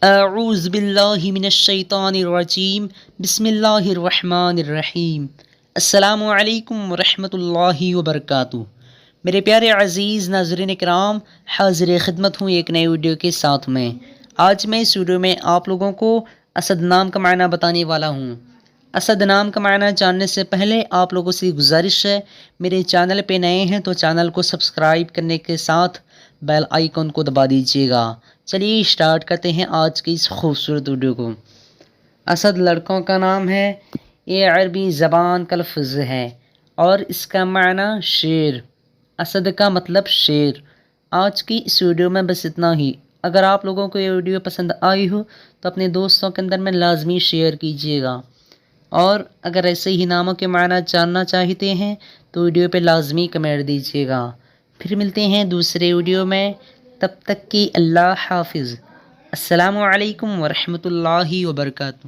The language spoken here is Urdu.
اعوذ باللہ من الشیطان الرجیم بسم اللہ الرحمن الرحیم۔ السلام علیکم ورحمۃ اللہ وبرکاتہ۔ میرے پیارے عزیز ناظرین کرام، حاضر خدمت ہوں ایک نئے ویڈیو کے ساتھ میں۔ آج میں اس ویڈیو میں آپ لوگوں کو اسد نام کا معنی بتانے والا ہوں۔ اسد نام کا معنی جاننے سے پہلے آپ لوگوں سے گزارش ہے، میرے چینل پہ نئے ہیں تو چینل کو سبسکرائب کرنے کے ساتھ بیل آئیکن کو دبا دیجیے گا۔ چلیے اسٹارٹ کرتے ہیں آج کی اس خوبصورت ویڈیو کو۔ اسد لڑکوں کا نام ہے، یہ عربی زبان کا لفظ ہے اور اس کا معنی شیر۔ اسد کا مطلب شیر۔ آج کی اس ویڈیو میں بس اتنا ہی۔ اگر آپ لوگوں کو یہ ویڈیو پسند آئی ہو تو اپنے دوستوں کے اندر میں لازمی شیئر کیجیے گا، اور اگر ایسے ہی ناموں کے معنی جاننا چاہتے ہیں تو ویڈیو پہ لازمی کمنٹ دیجیے گا۔ پھر ملتے ہیں دوسرے ویڈیو میں، تب تک کی اللہ حافظ۔ السلام علیکم ورحمۃ اللہ وبرکاتہ۔